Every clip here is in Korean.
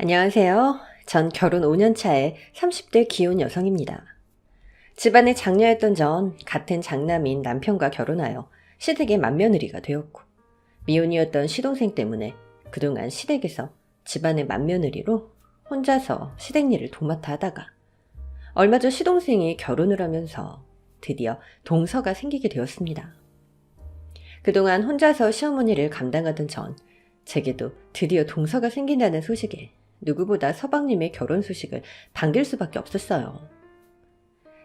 안녕하세요. 전 결혼 5년 차의 30대 기혼 여성입니다. 집안의 장녀였던 전 같은 장남인 남편과 결혼하여 시댁의 맏며느리가 되었고, 미혼이었던 시동생 때문에 그동안 시댁에서 집안의 맏며느리로 혼자서 시댁 일을 도맡아 하다가 얼마 전 시동생이 결혼을 하면서 드디어 동서가 생기게 되었습니다. 그동안 혼자서 시어머니를 감당하던 전, 제게도 드디어 동서가 생긴다는 소식에 누구보다 서방님의 결혼 소식을 반길 수밖에 없었어요.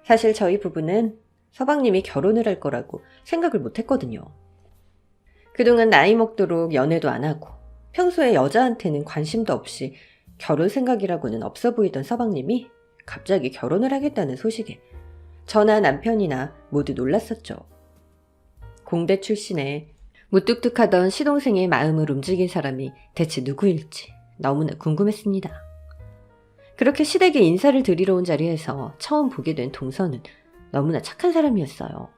사실 저희 부부는 서방님이 결혼을 할 거라고 생각을 못했거든요. 그동안 나이 먹도록 연애도 안 하고 평소에 여자한테는 관심도 없이 결혼 생각이라고는 없어 보이던 서방님이 갑자기 결혼을 하겠다는 소식에 저나 남편이나 모두 놀랐었죠. 공대 출신에 무뚝뚝하던 시동생의 마음을 움직인 사람이 대체 누구일지 너무나 궁금했습니다. 그렇게 시댁에 인사를 드리러 온 자리에서 처음 보게 된 동서는 너무나 착한 사람이었어요.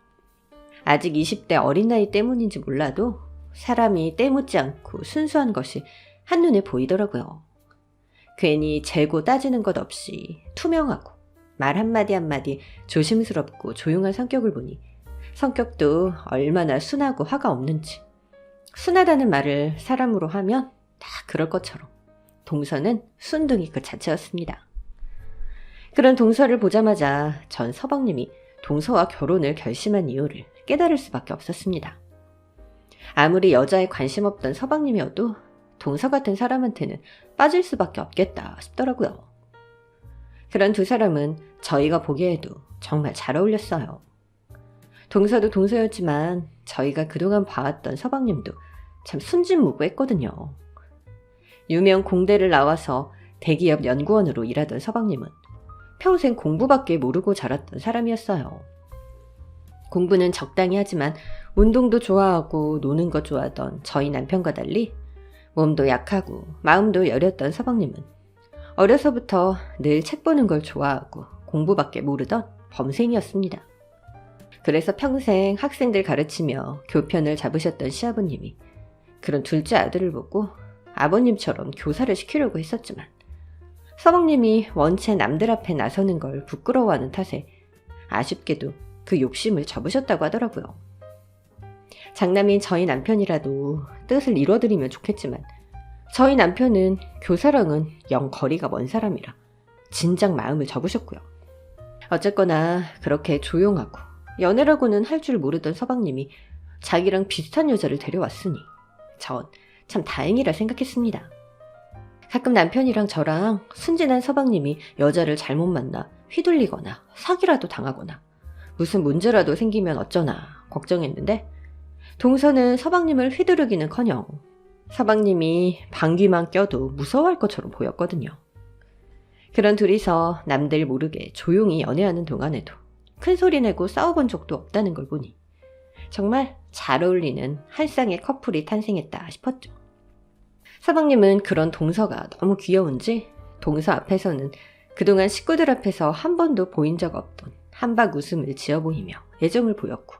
아직 20대 어린 나이 때문인지 몰라도 사람이 때묻지 않고 순수한 것이 한눈에 보이더라고요. 괜히 재고 따지는 것 없이 투명하고 말 한마디 한마디 조심스럽고 조용한 성격을 보니 성격도 얼마나 순하고 화가 없는지, 순하다는 말을 사람으로 하면 다 그럴 것처럼 동서는 순둥이 그 자체였습니다. 그런 동서를 보자마자 전 서방님이 동서와 결혼을 결심한 이유를 깨달을 수밖에 없었습니다. 아무리 여자에 관심 없던 서방님이어도 동서 같은 사람한테는 빠질 수밖에 없겠다 싶더라고요. 그런 두 사람은 저희가 보기에도 정말 잘 어울렸어요. 동서도 동서였지만 저희가 그동안 봐왔던 서방님도 참 순진무구했거든요. 유명 공대를 나와서 대기업 연구원으로 일하던 서방님은 평생 공부밖에 모르고 자랐던 사람이었어요. 공부는 적당히 하지만 운동도 좋아하고 노는 거 좋아하던 저희 남편과 달리 몸도 약하고 마음도 여렸던 서방님은 어려서부터 늘 책 보는 걸 좋아하고 공부밖에 모르던 범생이었습니다. 그래서 평생 학생들 가르치며 교편을 잡으셨던 시아버님이 그런 둘째 아들을 보고 아버님처럼 교사를 시키려고 했었지만 서방님이 원체 남들 앞에 나서는 걸 부끄러워하는 탓에 아쉽게도 그 욕심을 접으셨다고 하더라고요. 장남인 저희 남편이라도 뜻을 이뤄드리면 좋겠지만 저희 남편은 교사랑은 영 거리가 먼 사람이라 진작 마음을 접으셨고요. 어쨌거나 그렇게 조용하고 연애라고는 할 줄 모르던 서방님이 자기랑 비슷한 여자를 데려왔으니 전 참 다행이라 생각했습니다. 가끔 남편이랑 저랑 순진한 서방님이 여자를 잘못 만나 휘둘리거나 사기라도 당하거나 무슨 문제라도 생기면 어쩌나 걱정했는데 동서는 서방님을 휘두르기는커녕 서방님이 방귀만 껴도 무서워할 것처럼 보였거든요. 그런 둘이서 남들 모르게 조용히 연애하는 동안에도 큰 소리 내고 싸워본 적도 없다는 걸 보니 정말 잘 어울리는 한 쌍의 커플이 탄생했다 싶었죠. 서방님은 그런 동서가 너무 귀여운지 동서 앞에서는 그동안 식구들 앞에서 한 번도 보인 적 없던 한박 웃음을 지어 보이며 애정을 보였고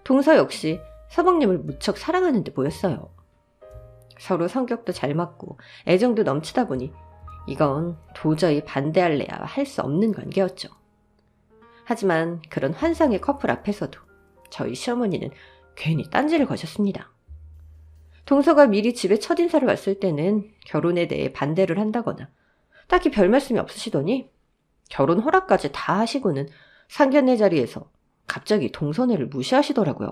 동서 역시 서방님을 무척 사랑하는 듯 보였어요. 서로 성격도 잘 맞고 애정도 넘치다 보니 이건 도저히 반대할래야 할 수 없는 관계였죠. 하지만 그런 환상의 커플 앞에서도 저희 시어머니는 괜히 딴지를 거셨습니다. 동서가 미리 집에 첫인사를 왔을 때는 결혼에 대해 반대를 한다거나 딱히 별 말씀이 없으시더니 결혼 허락까지 다 하시고는 상견례 자리에서 갑자기 동서네를 무시하시더라고요.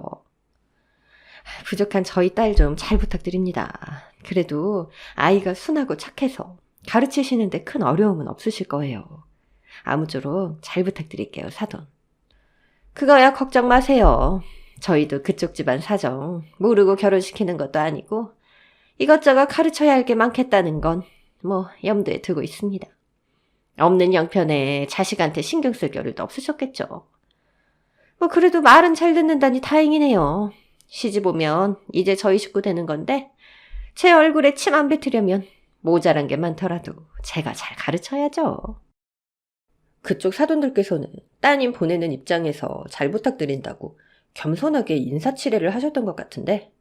부족한 저희 딸 좀 잘 부탁드립니다. 그래도 아이가 순하고 착해서 가르치시는데 큰 어려움은 없으실 거예요. 아무쪼록 잘 부탁드릴게요, 사돈. 그거야 걱정 마세요. 저희도 그쪽 집안 사정 모르고 결혼시키는 것도 아니고 이것저것 가르쳐야 할 게 많겠다는 건 염두에 두고 있습니다. 없는 형편에 자식한테 신경 쓸 겨를도 없으셨겠죠. 그래도 말은 잘 듣는다니 다행이네요. 시집 오면 이제 저희 식구 되는 건데 제 얼굴에 침 안 뱉으려면 모자란 게 많더라도 제가 잘 가르쳐야죠. 그쪽 사돈들께서는 따님 보내는 입장에서 잘 부탁드린다고 겸손하게 인사치레를 하셨던 것 같은데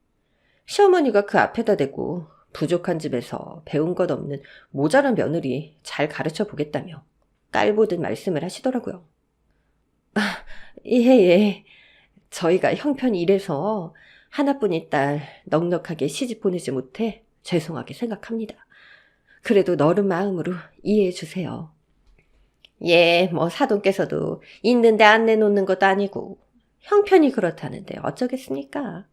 시어머니가 그 앞에다 대고 부족한 집에서 배운 것 없는 모자란 며느리 잘 가르쳐 보겠다며 깔보듯 말씀을 하시더라고요. 예. 저희가 형편이 이래서 하나뿐인 딸 넉넉하게 시집 보내지 못해 죄송하게 생각합니다. 그래도 너른 마음으로 이해해 주세요. 예, 뭐 사돈께서도 있는데 안 내놓는 것도 아니고 형편이 그렇다는데 어쩌겠습니까?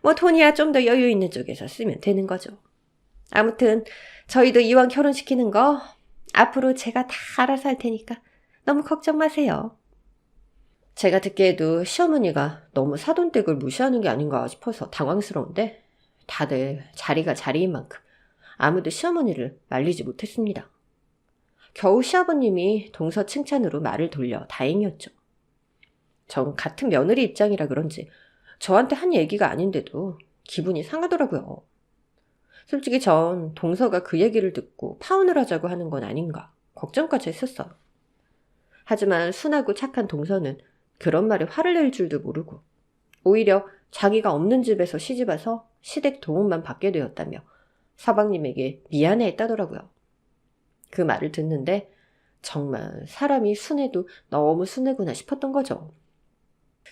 뭐 돈이야 좀 더 여유 있는 쪽에서 쓰면 되는 거죠. 아무튼 저희도 이왕 결혼시키는 거 앞으로 제가 다 알아서 할 테니까 너무 걱정 마세요. 제가 듣기에도 시어머니가 너무 사돈댁을 무시하는 게 아닌가 싶어서 당황스러운데 다들 자리가 자리인 만큼 아무도 시어머니를 말리지 못했습니다. 겨우 시아버님이 동서 칭찬으로 말을 돌려 다행이었죠. 전 같은 며느리 입장이라 그런지 저한테 한 얘기가 아닌데도 기분이 상하더라고요. 솔직히 전 동서가 그 얘기를 듣고 파혼을 하자고 하는 건 아닌가 걱정까지 했었어요. 하지만 순하고 착한 동서는 그런 말에 화를 낼 줄도 모르고 오히려 자기가 없는 집에서 시집와서 시댁 도움만 받게 되었다며 서방님에게 미안해했다더라고요. 그 말을 듣는데 정말 사람이 순해도 너무 순하구나 싶었던 거죠.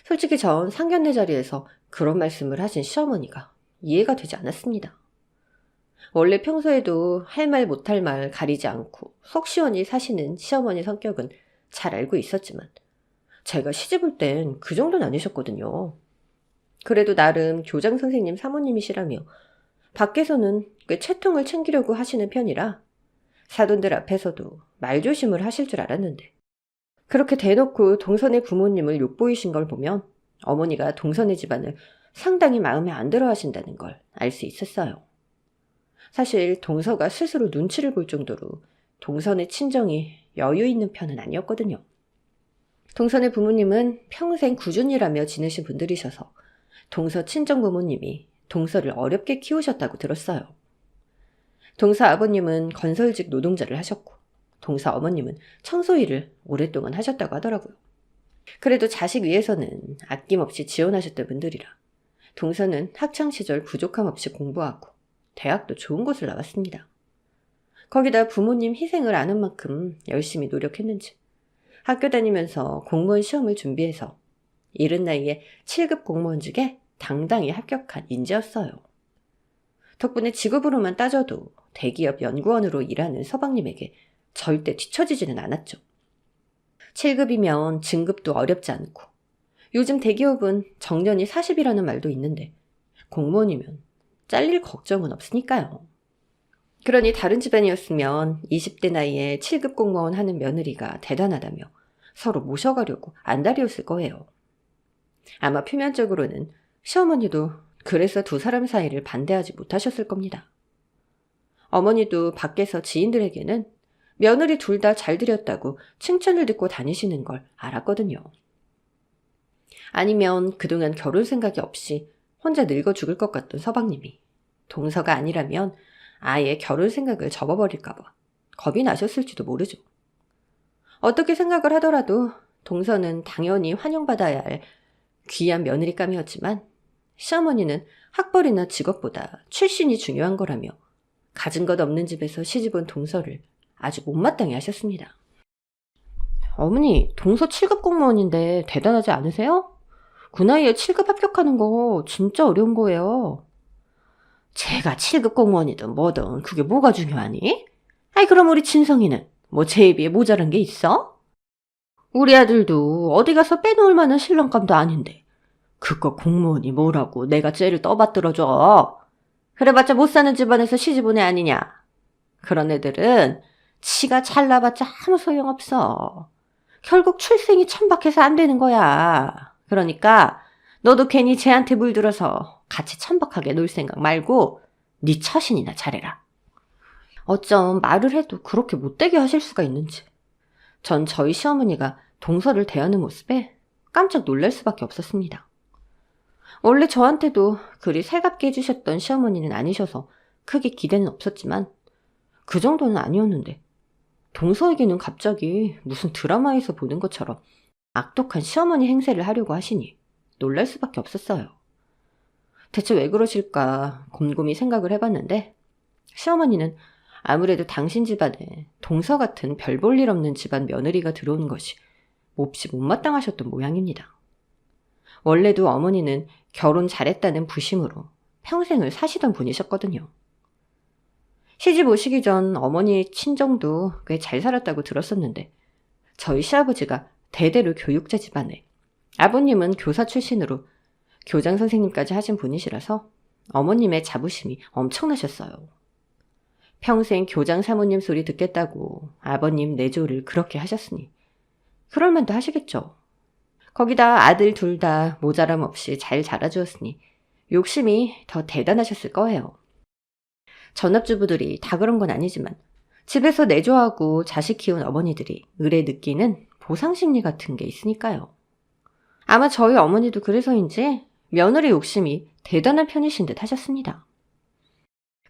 솔직히 전 상견례 자리에서 그런 말씀을 하신 시어머니가 이해가 되지 않았습니다. 원래 평소에도 할 말 못할 말 가리지 않고 속 시원히 사시는 시어머니 성격은 잘 알고 있었지만 제가 시집올 땐 그 정도는 아니셨거든요. 그래도 나름 교장 선생님 사모님이시라며 밖에서는 꽤 채통을 챙기려고 하시는 편이라 사돈들 앞에서도 말조심을 하실 줄 알았는데 그렇게 대놓고 동선의 부모님을 욕보이신 걸 보면 어머니가 동선의 집안을 상당히 마음에 안 들어 하신다는 걸 알 수 있었어요. 사실 동서가 스스로 눈치를 볼 정도로 동선의 친정이 여유 있는 편은 아니었거든요. 동선의 부모님은 평생 꾸준이라며 지내신 분들이셔서 동서 친정 부모님이 동서를 어렵게 키우셨다고 들었어요. 동서 아버님은 건설직 노동자를 하셨고 동서 어머님은 청소일을 오랫동안 하셨다고 하더라고요. 그래도 자식 위해서는 아낌없이 지원하셨던 분들이라 동서는 학창시절 부족함 없이 공부하고 대학도 좋은 곳을 나왔습니다. 거기다 부모님 희생을 아는 만큼 열심히 노력했는지 학교 다니면서 공무원 시험을 준비해서 이른 나이에 7급 공무원직에 당당히 합격한 인재였어요. 덕분에 직업으로만 따져도 대기업 연구원으로 일하는 서방님에게 절대 뒤처지지는 않았죠. 7급이면 진급도 어렵지 않고 요즘 대기업은 정년이 40이라는 말도 있는데 공무원이면 잘릴 걱정은 없으니까요. 그러니 다른 집안이었으면 20대 나이에 7급 공무원 하는 며느리가 대단하다며 서로 모셔가려고 안달이었을 거예요. 아마 표면적으로는 시어머니도 그래서 두 사람 사이를 반대하지 못하셨을 겁니다. 어머니도 밖에서 지인들에게는 며느리 둘 다 잘 들였다고 칭찬을 듣고 다니시는 걸 알았거든요. 아니면 그동안 결혼 생각이 없이 혼자 늙어 죽을 것 같던 서방님이 동서가 아니라면 아예 결혼 생각을 접어버릴까봐 겁이 나셨을지도 모르죠. 어떻게 생각을 하더라도 동서는 당연히 환영받아야 할 귀한 며느리감이었지만 시어머니는 학벌이나 직업보다 출신이 중요한 거라며 가진 것 없는 집에서 시집온 동서를 아주 못마땅해 하셨습니다. 어머니, 동서 7급 공무원인데 대단하지 않으세요? 그 나이에 7급 합격하는 거 진짜 어려운 거예요. 제가 7급 공무원이든 뭐든 그게 뭐가 중요하니? 아이 그럼 우리 친성이는 뭐 제 비에 모자란 게 있어? 우리 아들도 어디 가서 빼놓을 만한 신랑감도 아닌데 그거 공무원이 뭐라고 내가 쟤를 떠받들어줘. 그래봤자 못 사는 집안에서 시집온 애 아니냐. 그런 애들은 지가 잘나봤자 아무 소용없어. 결국 출생이 천박해서 안 되는 거야. 그러니까 너도 괜히 쟤한테 물들어서 같이 천박하게 놀 생각 말고 네 처신이나 잘해라. 어쩜 말을 해도 그렇게 못되게 하실 수가 있는지. 전 저희 시어머니가 동서를 대하는 모습에 깜짝 놀랄 수밖에 없었습니다. 원래 저한테도 그리 살갑게 해주셨던 시어머니는 아니셔서 크게 기대는 없었지만 그 정도는 아니었는데 동서에게는 갑자기 무슨 드라마에서 보는 것처럼 악독한 시어머니 행세를 하려고 하시니 놀랄 수밖에 없었어요. 대체 왜 그러실까 곰곰이 생각을 해봤는데 시어머니는 아무래도 당신 집안에 동서 같은 별 볼 일 없는 집안 며느리가 들어온 것이 몹시 못마땅하셨던 모양입니다. 원래도 어머니는 결혼 잘했다는 부심으로 평생을 사시던 분이셨거든요. 시집 오시기 전 어머니 친정도 꽤 잘 살았다고 들었었는데 저희 시아버지가 대대로 교육자 집안에 아버님은 교사 출신으로 교장 선생님까지 하신 분이시라서 어머님의 자부심이 엄청나셨어요. 평생 교장 사모님 소리 듣겠다고 아버님 내조를 그렇게 하셨으니 그럴만도 하시겠죠. 거기다 아들 둘 다 모자람 없이 잘 자라주었으니 욕심이 더 대단하셨을 거예요. 전업주부들이 다 그런 건 아니지만 집에서 내조하고 자식 키운 어머니들이 을에 느끼는 보상심리 같은 게 있으니까요. 아마 저희 어머니도 그래서인지 며느리 욕심이 대단한 편이신 듯 하셨습니다.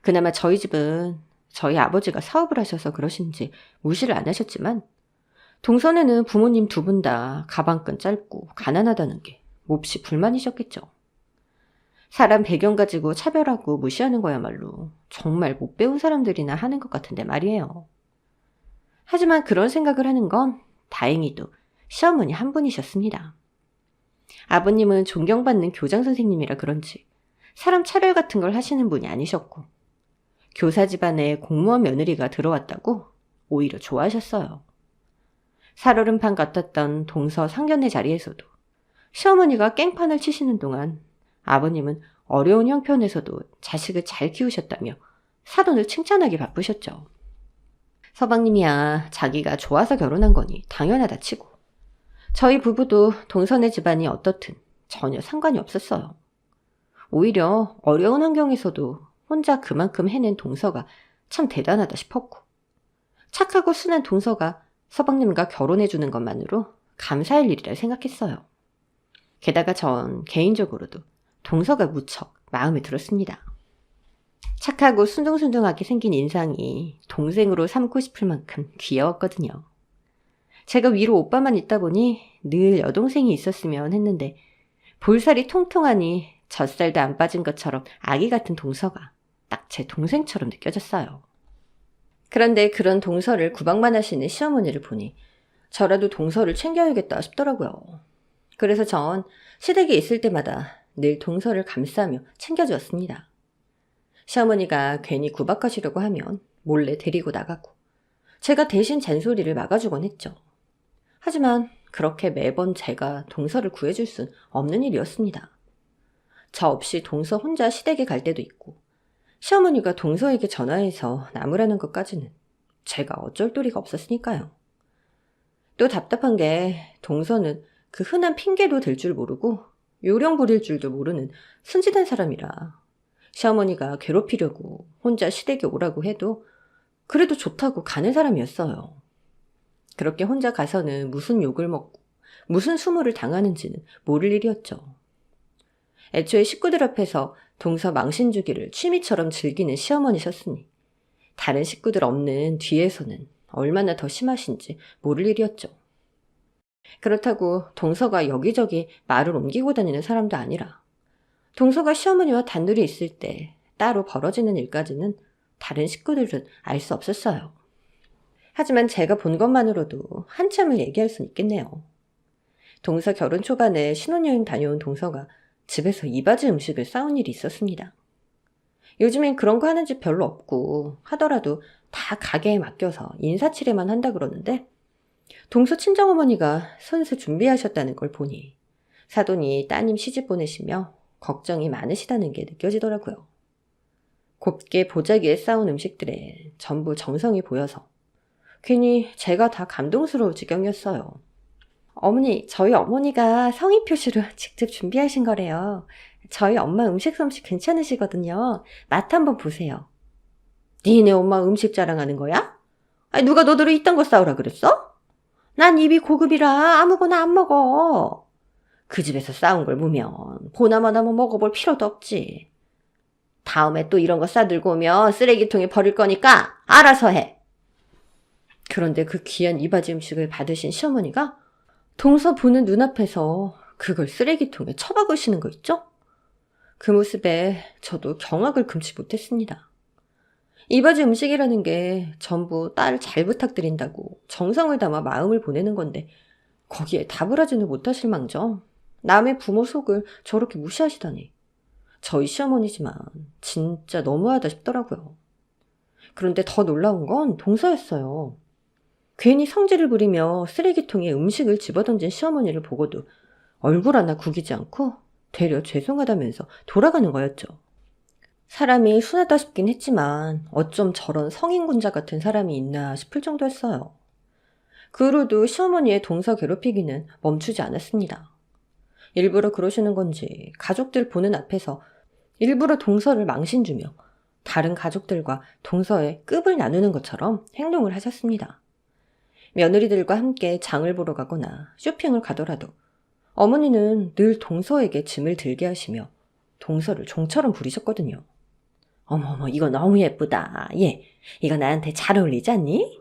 그나마 저희 집은 저희 아버지가 사업을 하셔서 그러신지 무시를 안 하셨지만 동선에는 부모님 두 분 다 가방끈 짧고 가난하다는 게 몹시 불만이셨겠죠. 사람 배경 가지고 차별하고 무시하는 거야말로 정말 못 배운 사람들이나 하는 것 같은데 말이에요. 하지만 그런 생각을 하는 건 다행히도 시어머니 한 분이셨습니다. 아버님은 존경받는 교장 선생님이라 그런지 사람 차별 같은 걸 하시는 분이 아니셨고 교사 집안에 공무원 며느리가 들어왔다고 오히려 좋아하셨어요. 살얼음판 같았던 동서 상견례 자리에서도 시어머니가 깽판을 치시는 동안 아버님은 어려운 형편에서도 자식을 잘 키우셨다며 사돈을 칭찬하기 바쁘셨죠. 서방님이야 자기가 좋아서 결혼한 거니 당연하다 치고 저희 부부도 동선의 집안이 어떻든 전혀 상관이 없었어요. 오히려 어려운 환경에서도 혼자 그만큼 해낸 동서가 참 대단하다 싶었고 착하고 순한 동서가 서방님과 결혼해주는 것만으로 감사할 일이라 생각했어요. 게다가 전 개인적으로도 동서가 무척 마음에 들었습니다. 착하고 순둥순둥하게 생긴 인상이 동생으로 삼고 싶을 만큼 귀여웠거든요. 제가 위로 오빠만 있다 보니 늘 여동생이 있었으면 했는데 볼살이 통통하니 젖살도 안 빠진 것처럼 아기 같은 동서가 딱 제 동생처럼 느껴졌어요. 그런데 그런 동서를 구박만 하시는 시어머니를 보니 저라도 동서를 챙겨야겠다 싶더라고요. 그래서 전 시댁에 있을 때마다 늘 동서를 감싸며 챙겨주었습니다. 시어머니가 괜히 구박하시려고 하면 몰래 데리고 나가고 제가 대신 잔소리를 막아주곤 했죠. 하지만 그렇게 매번 제가 동서를 구해줄 순 없는 일이었습니다. 저 없이 동서 혼자 시댁에 갈 때도 있고 시어머니가 동서에게 전화해서 나무라는 것까지는 제가 어쩔 도리가 없었으니까요. 또 답답한 게 동서는 그 흔한 핑계도 될 줄 모르고 요령 부릴 줄도 모르는 순진한 사람이라 시어머니가 괴롭히려고 혼자 시댁에 오라고 해도 그래도 좋다고 가는 사람이었어요. 그렇게 혼자 가서는 무슨 욕을 먹고 무슨 수모를 당하는지는 모를 일이었죠. 애초에 식구들 앞에서 동서 망신주기를 취미처럼 즐기는 시어머니셨으니 다른 식구들 없는 뒤에서는 얼마나 더 심하신지 모를 일이었죠. 그렇다고 동서가 여기저기 말을 옮기고 다니는 사람도 아니라 동서가 시어머니와 단둘이 있을 때 따로 벌어지는 일까지는 다른 식구들은 알 수 없었어요. 하지만 제가 본 것만으로도 한참을 얘기할 수는 있겠네요. 동서 결혼 초반에 신혼여행 다녀온 동서가 집에서 이바지 음식을 싸운 일이 있었습니다. 요즘엔 그런 거 하는 집 별로 없고 하더라도 다 가게에 맡겨서 인사치레만 한다 그러는데 동서 친정어머니가 손수 준비하셨다는 걸 보니 사돈이 따님 시집 보내시며 걱정이 많으시다는 게 느껴지더라고요. 곱게 보자기에 싸운 음식들에 전부 정성이 보여서 괜히 제가 다 감동스러울 지경이었어요. 어머니, 저희 어머니가 성의 표시로 직접 준비하신 거래요. 저희 엄마 음식 솜씨 괜찮으시거든요. 맛 한번 보세요. 니네 엄마 음식 자랑하는 거야? 아니, 누가 너더러 이딴 거 싸우라 그랬어? 난 입이 고급이라 아무거나 안 먹어. 그 집에서 싸운 걸 보면 보나마나 뭐 먹어볼 필요도 없지. 다음에 또 이런 거 싸들고 오면 쓰레기통에 버릴 거니까 알아서 해. 그런데 그 귀한 이바지 음식을 받으신 시어머니가 동서 보는 눈앞에서 그걸 쓰레기통에 처박으시는 거 있죠? 그 모습에 저도 경악을 금치 못했습니다. 이바지 음식이라는 게 전부 딸 잘 부탁드린다고 정성을 담아 마음을 보내는 건데 거기에 답을 하지는 못하실 망정 남의 부모 속을 저렇게 무시하시다니. 저희 시어머니지만 진짜 너무하다 싶더라고요. 그런데 더 놀라운 건 동서였어요. 괜히 성질을 부리며 쓰레기통에 음식을 집어던진 시어머니를 보고도 얼굴 하나 구기지 않고 되려 죄송하다면서 돌아가는 거였죠. 사람이 순하다 싶긴 했지만 어쩜 저런 성인군자 같은 사람이 있나 싶을 정도였어요. 그 후로도 시어머니의 동서 괴롭히기는 멈추지 않았습니다. 일부러 그러시는 건지 가족들 보는 앞에서 일부러 동서를 망신주며 다른 가족들과 동서의 급을 나누는 것처럼 행동을 하셨습니다. 며느리들과 함께 장을 보러 가거나 쇼핑을 가더라도 어머니는 늘 동서에게 짐을 들게 하시며 동서를 종처럼 부리셨거든요. 어머머, 이거 너무 예쁘다. 예, 이거 나한테 잘 어울리지 않니?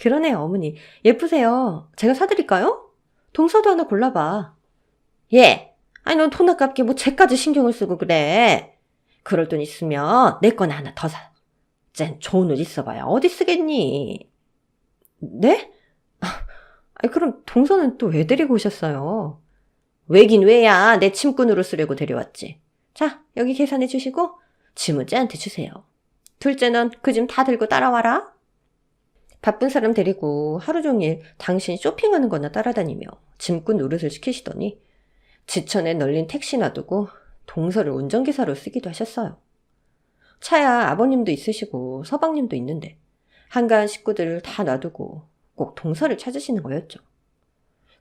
그러네요, 어머니. 예쁘세요. 제가 사드릴까요? 동서도 하나 골라봐. 예, 아니 넌 돈 아깝게 뭐 쟤까지 신경을 쓰고 그래. 그럴 돈 있으면 내 거나 하나 더 사. 쟨 좋은 옷 있어봐야 어디 쓰겠니? 네? 그럼 동서는 또 왜 데리고 오셨어요? 왜긴 왜야. 내 짐꾼으로 쓰려고 데려왔지. 자, 여기 계산해 주시고 짐은 쟤한테 주세요. 둘째는 그 짐 다 들고 따라와라. 바쁜 사람 데리고 하루 종일 당신 쇼핑하는 거나 따라다니며 짐꾼 노릇을 시키시더니 지천에 널린 택시 놔두고 동서를 운전기사로 쓰기도 하셨어요. 차야 아버님도 있으시고 서방님도 있는데 한가한 식구들을 다 놔두고 꼭 동서를 찾으시는 거였죠.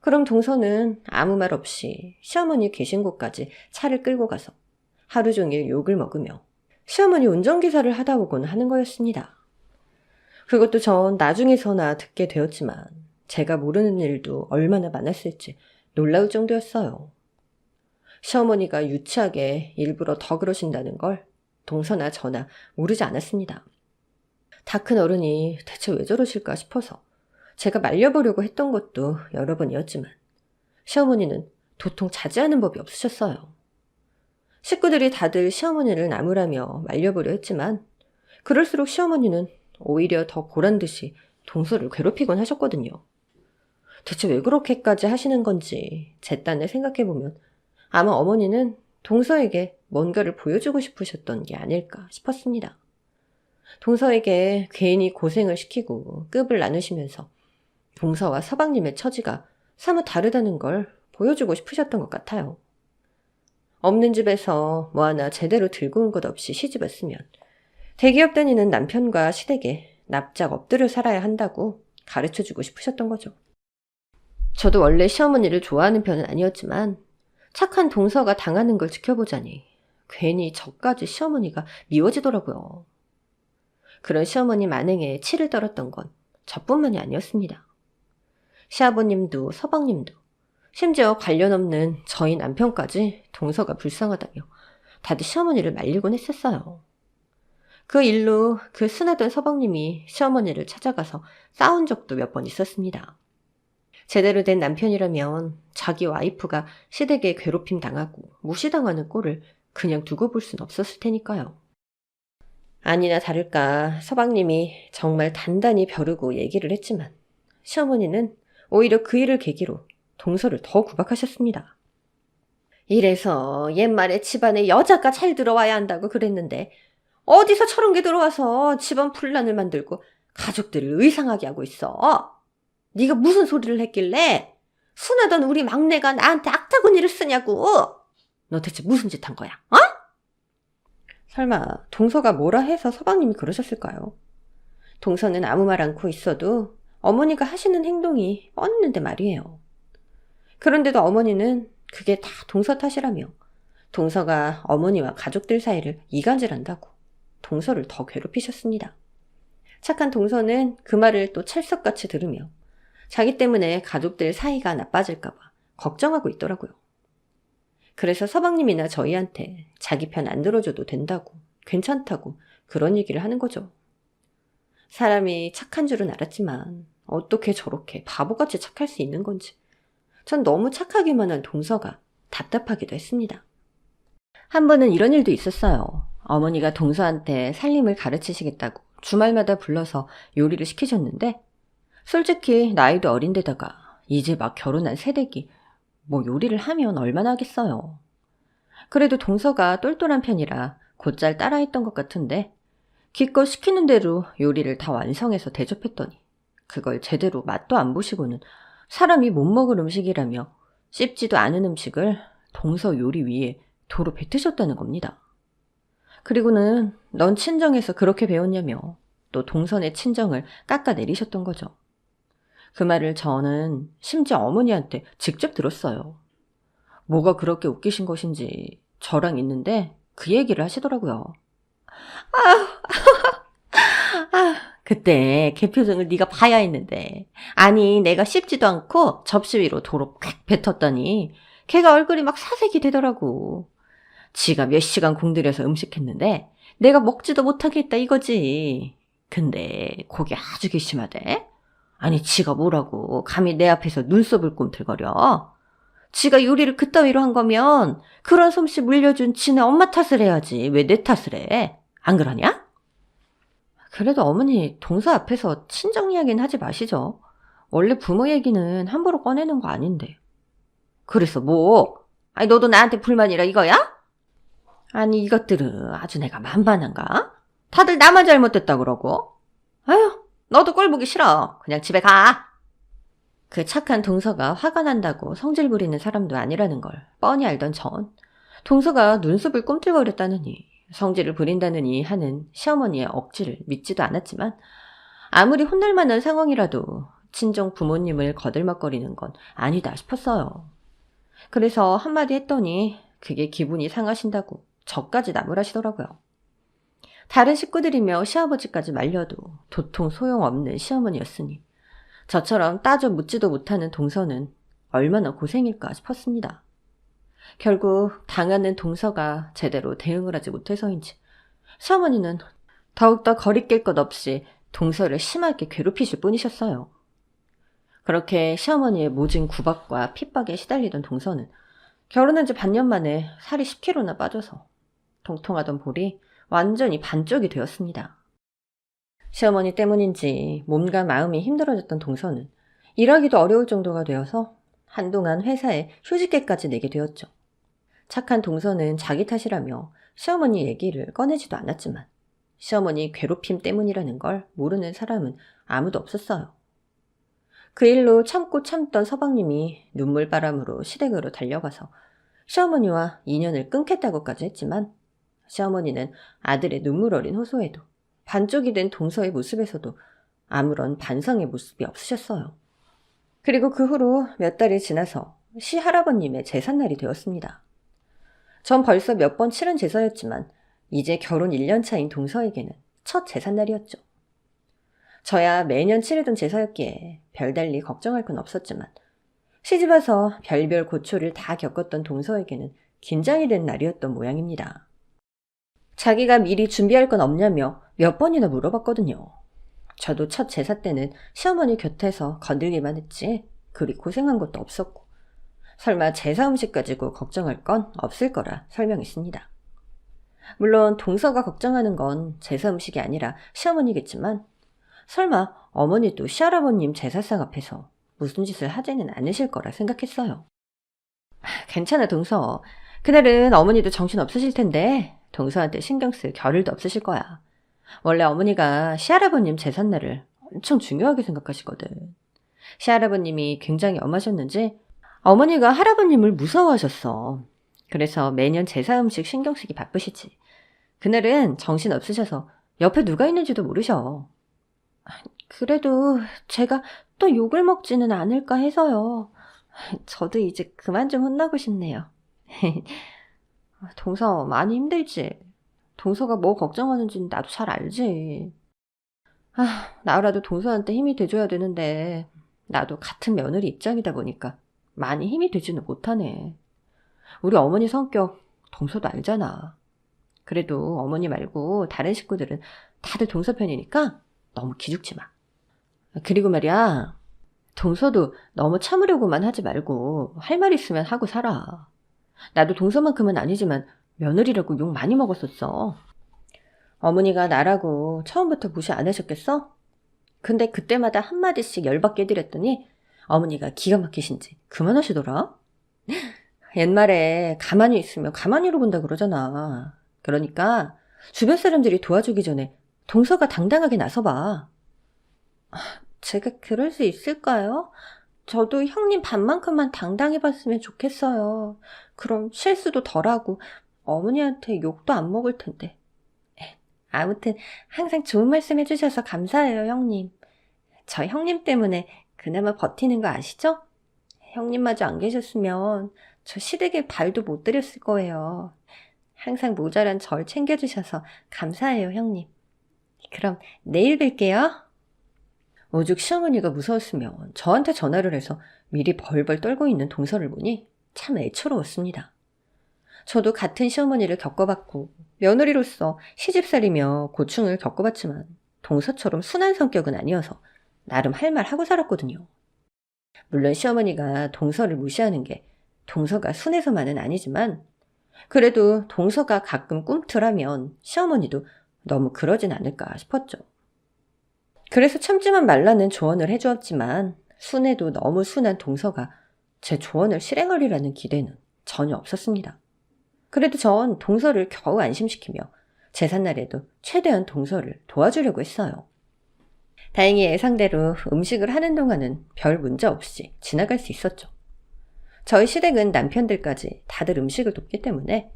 그럼 동서는 아무 말 없이 시어머니 계신 곳까지 차를 끌고 가서 하루 종일 욕을 먹으며 시어머니 운전기사를 하다 오곤 하는 거였습니다. 그것도 전 나중에서나 듣게 되었지만 제가 모르는 일도 얼마나 많았을지 놀라울 정도였어요. 시어머니가 유치하게 일부러 더 그러신다는 걸 동서나 저나 모르지 않았습니다. 다 큰 어른이 대체 왜 저러실까 싶어서 제가 말려보려고 했던 것도 여러 번이었지만 시어머니는 도통 자제하는 법이 없으셨어요. 식구들이 다들 시어머니를 나무라며 말려보려 했지만 그럴수록 시어머니는 오히려 더 보란듯이 동서를 괴롭히곤 하셨거든요. 대체 왜 그렇게까지 하시는 건지 제 딴에 생각해보면 아마 어머니는 동서에게 뭔가를 보여주고 싶으셨던 게 아닐까 싶었습니다. 동서에게 괜히 고생을 시키고 급을 나누시면서 동서와 서방님의 처지가 사뭇 다르다는 걸 보여주고 싶으셨던 것 같아요. 없는 집에서 뭐 하나 제대로 들고 온 것 없이 시집왔으면 대기업 다니는 남편과 시댁에 납작 엎드려 살아야 한다고 가르쳐주고 싶으셨던 거죠. 저도 원래 시어머니를 좋아하는 편은 아니었지만 착한 동서가 당하는 걸 지켜보자니 괜히 저까지 시어머니가 미워지더라고요. 그런 시어머니 만행에 치를 떨었던 건 저뿐만이 아니었습니다. 시아버님도 서방님도 심지어 관련 없는 저희 남편까지 동서가 불쌍하다며 다들 시어머니를 말리곤 했었어요. 그 일로 그 순하던 서방님이 시어머니를 찾아가서 싸운 적도 몇 번 있었습니다. 제대로 된 남편이라면 자기 와이프가 시댁에 괴롭힘 당하고 무시당하는 꼴을 그냥 두고 볼 순 없었을 테니까요. 아니나 다를까 서방님이 정말 단단히 벼르고 얘기를 했지만 시어머니는 오히려 그 일을 계기로 동서를 더 구박하셨습니다. 이래서 옛말에 집안에 여자가 잘 들어와야 한다고 그랬는데 어디서 저런 게 들어와서 집안 분란을 만들고 가족들을 의상하게 하고 있어. 네가 무슨 소리를 했길래 순하던 우리 막내가 나한테 악다구니를 쓰냐고. 너 대체 무슨 짓 한 거야? 어? 설마 동서가 뭐라 해서 서방님이 그러셨을까요? 동서는 아무 말 않고 있어도 어머니가 하시는 행동이 뻔했는데 말이에요. 그런데도 어머니는 그게 다 동서 탓이라며 동서가 어머니와 가족들 사이를 이간질한다고 동서를 더 괴롭히셨습니다. 착한 동서는 그 말을 또 찰석같이 들으며 자기 때문에 가족들 사이가 나빠질까 봐 걱정하고 있더라고요. 그래서 서방님이나 저희한테 자기 편 안 들어줘도 된다고, 괜찮다고 그런 얘기를 하는 거죠. 사람이 착한 줄은 알았지만 어떻게 저렇게 바보같이 착할 수 있는 건지 전 너무 착하기만 한 동서가 답답하기도 했습니다. 한 번은 이런 일도 있었어요. 어머니가 동서한테 살림을 가르치시겠다고 주말마다 불러서 요리를 시키셨는데 솔직히 나이도 어린데다가 이제 막 결혼한 새댁이 뭐 요리를 하면 얼마나 하겠어요. 그래도 동서가 똘똘한 편이라 곧잘 따라했던 것 같은데 기껏 시키는 대로 요리를 다 완성해서 대접했더니 그걸 제대로 맛도 안 보시고는 사람이 못 먹을 음식이라며 씹지도 않은 음식을 동서 요리 위에 도로 뱉으셨다는 겁니다. 그리고는 넌 친정에서 그렇게 배웠냐며 또 동선의 친정을 깎아내리셨던 거죠. 그 말을 저는 심지어 어머니한테 직접 들었어요. 뭐가 그렇게 웃기신 것인지 저랑 있는데 그 얘기를 하시더라고요. 그때 걔 표정을 네가 봐야 했는데 아니 내가 씹지도 않고 접시 위로 도로 콱 뱉었더니 걔가 얼굴이 막 사색이 되더라고. 지가 몇 시간 공들여서 음식했는데 내가 먹지도 못하게 했다 이거지. 근데 그게 아주 괘씸하대. 아니 지가 뭐라고 감히 내 앞에서 눈썹을 꿈틀거려. 지가 요리를 그따위로 한 거면 그런 솜씨 물려준 지네 엄마 탓을 해야지 왜 내 탓을 해. 안 그러냐? 그래도 어머니 동서 앞에서 친정 이야기는 하지 마시죠. 원래 부모 얘기는 함부로 꺼내는 거 아닌데. 그래서 뭐? 아니 너도 나한테 불만이라 이거야? 아니 이것들은 아주 내가 만만한가? 다들 나만 잘못됐다 그러고. 아휴 너도 꼴 보기 싫어. 그냥 집에 가. 그 착한 동서가 화가 난다고 성질 부리는 사람도 아니라는 걸 뻔히 알던 전 동서가 눈썹을 꿈틀거렸다느니 성질을 부린다느니 하는 시어머니의 억지를 믿지도 않았지만 아무리 혼날 만한 상황이라도 친정 부모님을 거들먹거리는 건 아니다 싶었어요. 그래서 한마디 했더니 그게 기분이 상하신다고 저까지 나무라시더라고요. 다른 식구들이며 시아버지까지 말려도 도통 소용없는 시어머니였으니 저처럼 따져 묻지도 못하는 동서는 얼마나 고생일까 싶었습니다. 결국 당하는 동서가 제대로 대응을 하지 못해서인지 시어머니는 더욱더 거리낄 것 없이 동서를 심하게 괴롭히실 뿐이셨어요. 그렇게 시어머니의 모진 구박과 핍박에 시달리던 동서는 결혼한 지 반년 만에 살이 10kg나 빠져서 통통하던 볼이 완전히 반쪽이 되었습니다. 시어머니 때문인지 몸과 마음이 힘들어졌던 동서는 일하기도 어려울 정도가 되어서 한동안 회사에 휴직계까지 내게 되었죠. 착한 동서는 자기 탓이라며 시어머니 얘기를 꺼내지도 않았지만 시어머니 괴롭힘 때문이라는 걸 모르는 사람은 아무도 없었어요. 그 일로 참고 참던 서방님이 눈물바람으로 시댁으로 달려가서 시어머니와 인연을 끊겠다고까지 했지만 시어머니는 아들의 눈물 어린 호소에도 반쪽이 된 동서의 모습에서도 아무런 반성의 모습이 없으셨어요. 그리고 그 후로 몇 달이 지나서 시할아버님의 제삿날이 되었습니다. 전 벌써 몇 번 치른 제사였지만 이제 결혼 1년 차인 동서에게는 첫 제삿날이었죠. 저야 매년 치르던 제사였기에 별달리 걱정할 건 없었지만 시집와서 별별 고초를 다 겪었던 동서에게는 긴장이 된 날이었던 모양입니다. 자기가 미리 준비할 건 없냐며 몇 번이나 물어봤거든요. 저도 첫 제사 때는 시어머니 곁에서 건들기만 했지 그리 고생한 것도 없었고 설마 제사 음식 가지고 걱정할 건 없을 거라 설명했습니다. 물론 동서가 걱정하는 건 제사 음식이 아니라 시어머니겠지만 설마 어머니도 시할아버님 제사상 앞에서 무슨 짓을 하지는 않으실 거라 생각했어요. 괜찮아 동서. 그날은 어머니도 정신 없으실 텐데 동서한테 신경 쓸 겨를도 없으실 거야. 원래 어머니가 시할아버님 제삿날을 엄청 중요하게 생각하시거든. 시할아버님이 굉장히 엄하셨는지 어머니가 할아버님을 무서워하셨어. 그래서 매년 제사 음식 신경 쓰기 바쁘시지. 그날은 정신 없으셔서 옆에 누가 있는지도 모르셔. 그래도 제가 또 욕을 먹지는 않을까 해서요. 저도 이제 그만 좀 혼나고 싶네요. 동서 많이 힘들지? 동서가 뭐 걱정하는지 나도 잘 알지. 나라도 동서한테 힘이 돼줘야 되는데 나도 같은 며느리 입장이다 보니까 많이 힘이 되지는 못하네. 우리 어머니 성격 동서도 알잖아. 그래도 어머니 말고 다른 식구들은 다들 동서 편이니까 너무 기죽지 마. 그리고 말이야, 동서도 너무 참으려고만 하지 말고 할 말 있으면 하고 살아. 나도 동서만큼은 아니지만 며느리라고 욕 많이 먹었었어. 어머니가 나라고 처음부터 무시 안 하셨겠어? 근데 그때마다 한마디씩 열받게 해드렸더니 어머니가 기가 막히신지 그만하시더라? 옛말에 가만히 있으면 가만히로 본다 그러잖아. 그러니까 주변 사람들이 도와주기 전에 동서가 당당하게 나서봐. 제가 그럴 수 있을까요? 저도 형님 반만큼만 당당해봤으면 좋겠어요. 그럼 실수도 덜하고 어머니한테 욕도 안 먹을 텐데. 아무튼 항상 좋은 말씀 해주셔서 감사해요, 형님. 저 형님 때문에 그나마 버티는 거 아시죠? 형님마저 안 계셨으면 저 시댁에 발도 못 들였을 거예요. 항상 모자란 절 챙겨주셔서 감사해요, 형님. 그럼 내일 뵐게요. 오죽 시어머니가 무서웠으면 저한테 전화를 해서 미리 벌벌 떨고 있는 동서를 보니 참 애처로웠습니다. 저도 같은 시어머니를 겪어봤고 며느리로서 시집살이며 고충을 겪어봤지만 동서처럼 순한 성격은 아니어서 나름 할 말 하고 살았거든요. 물론 시어머니가 동서를 무시하는 게 동서가 순해서만은 아니지만 그래도 동서가 가끔 꿈틀하면 시어머니도 너무 그러진 않을까 싶었죠. 그래서 참지만 말라는 조언을 해주었지만 순해도 너무 순한 동서가 제 조언을 실행하리라는 기대는 전혀 없었습니다. 그래도 전 동서를 겨우 안심시키며 제삿날에도 최대한 동서를 도와주려고 했어요. 다행히 예상대로 음식을 하는 동안은 별 문제 없이 지나갈 수 있었죠. 저희 시댁은 남편들까지 다들 음식을 돕기 때문에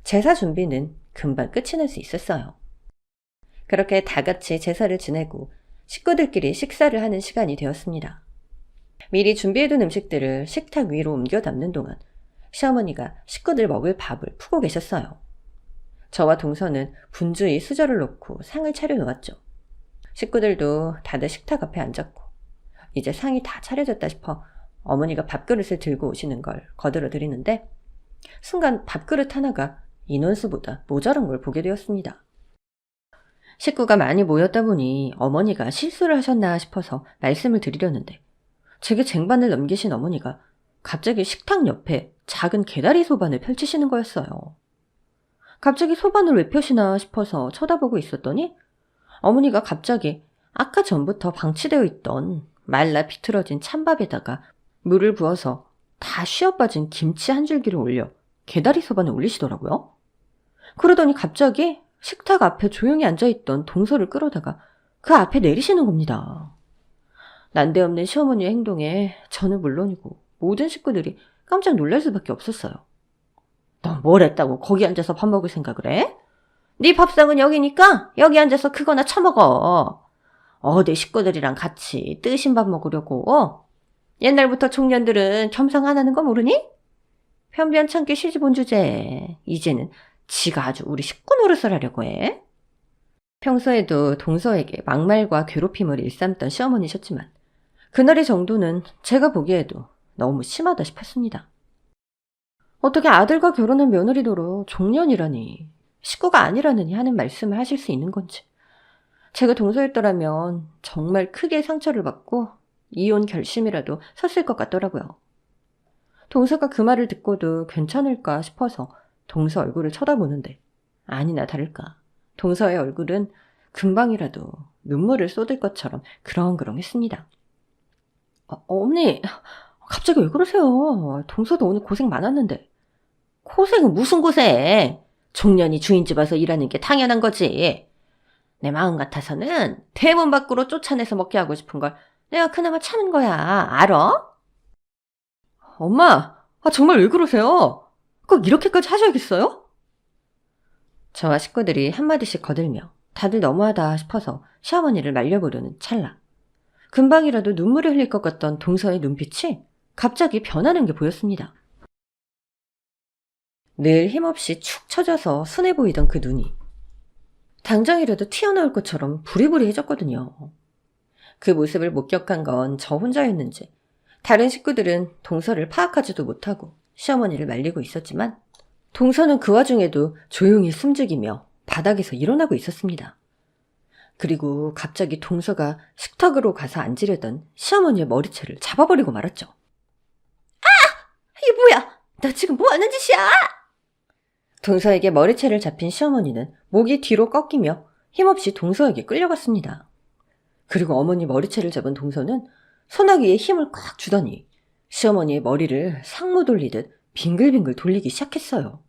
제사 준비는 금방 끝이 날 수 있었어요. 그렇게 다 같이 제사를 지내고 식구들끼리 식사를 하는 시간이 되었습니다. 미리 준비해둔 음식들을 식탁 위로 옮겨 담는 동안 시어머니가 식구들 먹을 밥을 푸고 계셨어요. 저와 동서는 분주히 수저를 놓고 상을 차려놓았죠. 식구들도 다들 식탁 앞에 앉았고 이제 상이 다 차려졌다 싶어 어머니가 밥그릇을 들고 오시는 걸 거들어 드리는데 순간 밥그릇 하나가 인원수보다 모자란 걸 보게 되었습니다. 식구가 많이 모였다 보니 어머니가 실수를 하셨나 싶어서 말씀을 드리려는데 제게 쟁반을 넘기신 어머니가 갑자기 식탁 옆에 작은 개다리 소반을 펼치시는 거였어요. 갑자기 소반을 왜 펴시나 싶어서 쳐다보고 있었더니 어머니가 갑자기 아까 전부터 방치되어 있던 말라 비틀어진 찬밥에다가 물을 부어서 다 쉬어빠진 김치 한 줄기를 올려 개다리 소반에 올리시더라고요. 그러더니 갑자기 식탁 앞에 조용히 앉아있던 동서를 끌어다가 그 앞에 내리시는 겁니다. 난데없는 시어머니의 행동에 저는 물론이고 모든 식구들이 깜짝 놀랄 수밖에 없었어요. 너 뭘 했다고 거기 앉아서 밥 먹을 생각을 해? 네 밥상은 여기니까 여기 앉아서 크거나 처먹어. 어디 식구들이랑 같이 뜨신 밥 먹으려고? 옛날부터 청년들은 겸상 안 하는 거 모르니? 편변 참기 시집 온 주제에 이제는 지가 아주 우리 식구 노릇을 하려고 해. 평소에도 동서에게 막말과 괴롭힘을 일삼던 시어머니셨지만 그날의 정도는 제가 보기에도 너무 심하다 싶었습니다. 어떻게 아들과 결혼한 며느리도록 종년이라니 식구가 아니라느니 하는 말씀을 하실 수 있는 건지. 제가 동서였더라면 정말 크게 상처를 받고 이혼 결심이라도 섰을 것 같더라고요. 동서가 그 말을 듣고도 괜찮을까 싶어서 동서 얼굴을 쳐다보는데 아니나 다를까 동서의 얼굴은 금방이라도 눈물을 쏟을 것처럼 그렁그렁했습니다. 어머니, 갑자기 왜 그러세요? 동서도 오늘 고생 많았는데. 고생은 무슨 고생? 종년이 주인집 와서 일하는 게 당연한 거지. 내 마음 같아서는 대문 밖으로 쫓아내서 먹게 하고 싶은 걸 내가 그나마 참은 거야. 알아? 엄마, 정말 왜 그러세요? 꼭 이렇게까지 하셔야겠어요? 저와 식구들이 한마디씩 거들며 다들 너무하다 싶어서 시어머니를 말려보려는 찰나. 금방이라도 눈물이 흘릴 것 같던 동서의 눈빛이 갑자기 변하는 게 보였습니다. 늘 힘없이 축 처져서 순해 보이던 그 눈이 당장이라도 튀어나올 것처럼 부리부리해졌거든요. 그 모습을 목격한 건 저 혼자였는지 다른 식구들은 동서를 파악하지도 못하고 시어머니를 말리고 있었지만 동서는 그 와중에도 조용히 숨죽이며 바닥에서 일어나고 있었습니다. 그리고 갑자기 동서가 식탁으로 가서 앉으려던 시어머니의 머리채를 잡아버리고 말았죠. 아! 이게 뭐야? 너 지금 뭐 하는 짓이야? 동서에게 머리채를 잡힌 시어머니는 목이 뒤로 꺾이며 힘없이 동서에게 끌려갔습니다. 그리고 어머니 머리채를 잡은 동서는 소나기에 힘을 꽉 주더니 시어머니의 머리를 상모 돌리듯 빙글빙글 돌리기 시작했어요.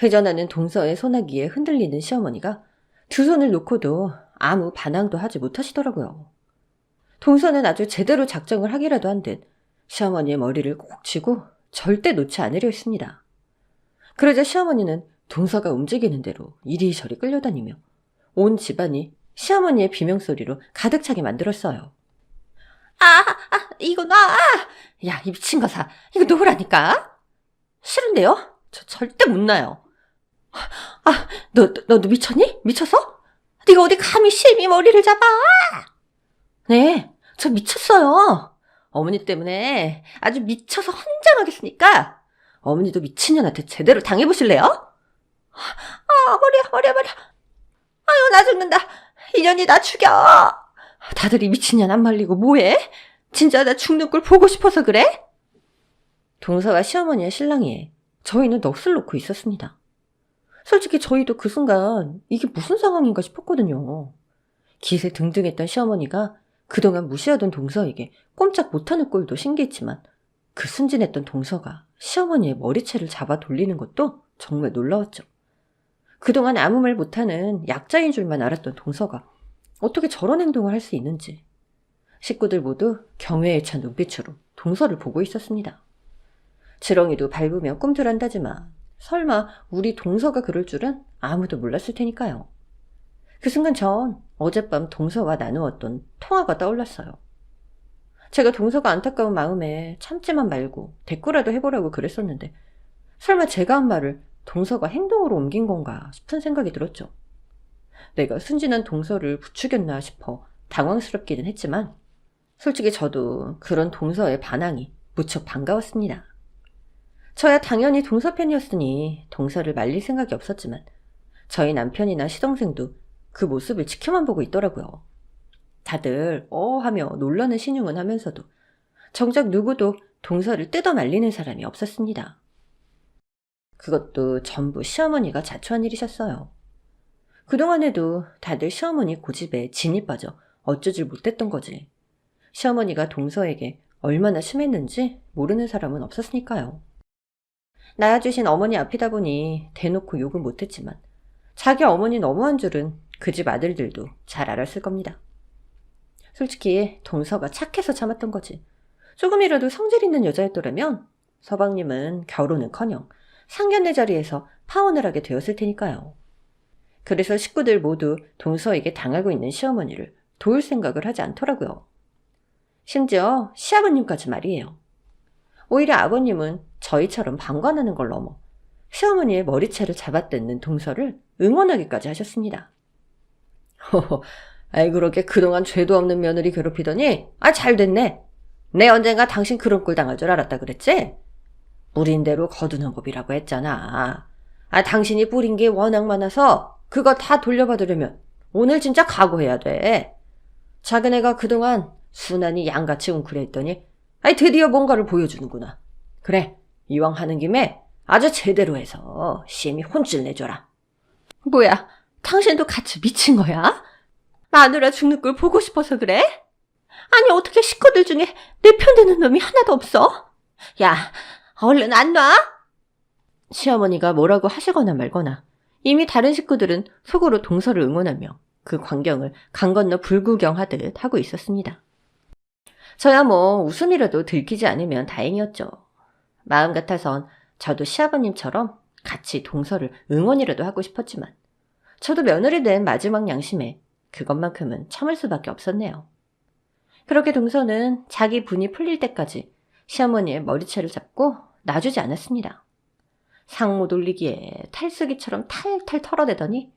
회전하는 동서의 소나기에 흔들리는 시어머니가 두 손을 놓고도 아무 반항도 하지 못하시더라고요. 동서는 아주 제대로 작정을 하기라도 한 듯 시어머니의 머리를 꼭 쥐고 절대 놓지 않으려 했습니다. 그러자 시어머니는 동서가 움직이는 대로 이리저리 끌려다니며 온 집안이 시어머니의 비명소리로 가득 차게 만들었어요. 이거 놔! 야, 이 미친 거사. 이거 놓으라니까? 싫은데요? 저 절대 못 놔요. 너도 미쳤니? 미쳤어? 네가 어디 감히 시애미 머리를 잡아? 네, 저 미쳤어요. 어머니 때문에 아주 미쳐서 환장하겠으니까 어머니도 미친년한테 제대로 당해보실래요? 머리야. 아유, 나 죽는다. 이 년이 나 죽여. 다들 이 미친년 안 말리고 뭐해? 진짜 나 죽는 걸 보고 싶어서 그래? 동서와 시어머니의 신랑이 저희는 넋을 놓고 있었습니다. 솔직히 저희도 그 순간 이게 무슨 상황인가 싶었거든요. 기세 등등했던 시어머니가 그동안 무시하던 동서에게 꼼짝 못하는 꼴도 신기했지만 그 순진했던 동서가 시어머니의 머리채를 잡아 돌리는 것도 정말 놀라웠죠. 그동안 아무 말 못하는 약자인 줄만 알았던 동서가 어떻게 저런 행동을 할 수 있는지 식구들 모두 경외에 찬 눈빛으로 동서를 보고 있었습니다. 지렁이도 밟으며 꿈틀한다지만 설마 우리 동서가 그럴 줄은 아무도 몰랐을 테니까요. 그 순간 전 어젯밤 동서와 나누었던 통화가 떠올랐어요. 제가 동서가 안타까운 마음에 참지만 말고 대꾸라도 해보라고 그랬었는데 설마 제가 한 말을 동서가 행동으로 옮긴 건가 싶은 생각이 들었죠. 내가 순진한 동서를 부추겼나 싶어 당황스럽기는 했지만 솔직히 저도 그런 동서의 반항이 무척 반가웠습니다. 저야 당연히 동서 팬이었으니 동서를 말릴 생각이 없었지만 저희 남편이나 시동생도 그 모습을 지켜만 보고 있더라고요. 다들 하며 놀라는 신용은 하면서도 정작 누구도 동서를 뜯어 말리는 사람이 없었습니다. 그것도 전부 시어머니가 자초한 일이셨어요. 그동안에도 다들 시어머니 고집에 진이 빠져 어쩌질 못했던 거지. 시어머니가 동서에게 얼마나 심했는지 모르는 사람은 없었으니까요. 낳아주신 어머니 앞이다 보니 대놓고 욕은 못했지만 자기 어머니 너무한 줄은 그 집 아들들도 잘 알았을 겁니다. 솔직히 동서가 착해서 참았던 거지. 조금이라도 성질 있는 여자였더라면 서방님은 결혼은커녕 상견례 자리에서 파혼을 하게 되었을 테니까요. 그래서 식구들 모두 동서에게 당하고 있는 시어머니를 도울 생각을 하지 않더라고요. 심지어 시아버님까지 말이에요. 오히려 아버님은 저희처럼 방관하는 걸 넘어 시어머니의 머리채를 잡아뜯는 동서를 응원하기까지 하셨습니다. 아이 그렇게 그동안 죄도 없는 며느리 괴롭히더니 잘됐네. 내 언젠가 당신 그런 꼴 당할 줄 알았다 그랬지? 뿌린 대로 거두는 법이라고 했잖아. 당신이 뿌린 게 워낙 많아서 그거 다 돌려받으려면 오늘 진짜 각오해야 돼. 자기네가 그동안 순하니 양같이 웅크려했더니 드디어 뭔가를 보여주는구나. 그래, 이왕 하는 김에 아주 제대로 해서 시엠이 혼쭐 내줘라. 뭐야, 당신도 같이 미친 거야? 마누라 죽는 걸 보고 싶어서 그래? 아니 어떻게 식구들 중에 내 편 드는 놈이 하나도 없어? 야, 얼른 안 놔? 시어머니가 뭐라고 하시거나 말거나 이미 다른 식구들은 속으로 동서를 응원하며 그 광경을 강 건너 불구경하듯 하고 있었습니다. 저야 웃음이라도 들키지 않으면 다행이었죠. 마음 같아선 저도 시아버님처럼 같이 동서를 응원이라도 하고 싶었지만 저도 며느리 된 마지막 양심에 그것만큼은 참을 수밖에 없었네요. 그렇게 동서는 자기 분이 풀릴 때까지 시어머니의 머리채를 잡고 놔주지 않았습니다. 상모 돌리기에 탈수기처럼 탈탈 털어대더니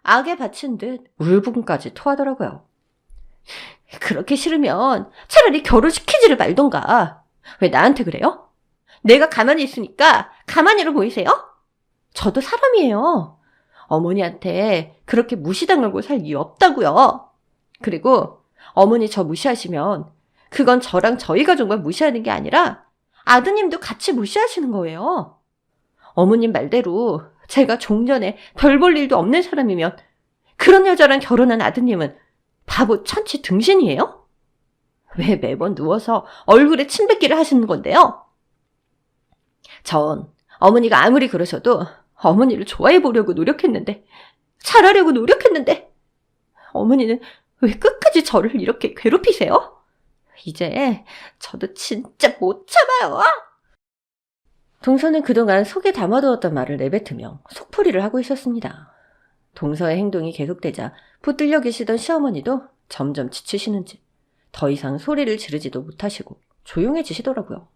악에 바친 듯 울분까지 토하더라고요. 그렇게 싫으면 차라리 결혼시키지를 말던가. 왜 나한테 그래요? 내가 가만히 있으니까 가만히로 보이세요? 저도 사람이에요. 어머니한테 그렇게 무시당하고 살 이유 없다고요. 그리고 어머니 저 무시하시면 그건 저랑 저희 가족만 무시하는 게 아니라 아드님도 같이 무시하시는 거예요. 어머님 말대로 제가 종전에 별 볼 일도 없는 사람이면 그 그런 여자랑 결혼한 아드님은 바보 천치 등신이에요? 왜 매번 누워서 얼굴에 침 뱉기를 하시는 건데요? 전 어머니가 아무리 그러셔도 어머니를 좋아해 보려고 노력했는데, 잘하려고 노력했는데, 어머니는 왜 끝까지 저를 이렇게 괴롭히세요? 이제 저도 진짜 못 참아요. 동서는 그동안 속에 담아두었던 말을 내뱉으며 속풀이를 하고 있었습니다. 동서의 행동이 계속되자 붙들려 계시던 시어머니도 점점 지치시는지 더 이상 소리를 지르지도 못하시고 조용해지시더라고요.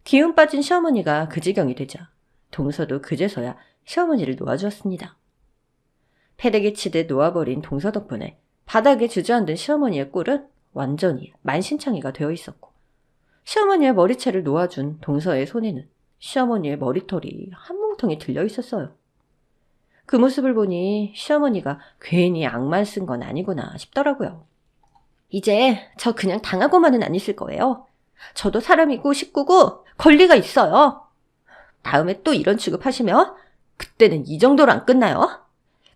기운 빠진 시어머니가 그 지경이 되자 동서도 그제서야 시어머니를 놓아주었습니다. 패대기 치듯 놓아버린 동서 덕분에 바닥에 주저앉은 시어머니의 꼴은 완전히 만신창이가 되어 있었고, 시어머니의 머리채를 놓아준 동서의 손에는 시어머니의 머리털이 한 뭉텅이 들려 있었어요. 그 모습을 보니 시어머니가 괜히 악만 쓴 건 아니구나 싶더라고요. 이제 저 그냥 당하고만은 안 있을 거예요. 저도 사람이고 식구고 권리가 있어요. 다음에 또 이런 취급하시면 그때는 이 정도로 안 끝나요.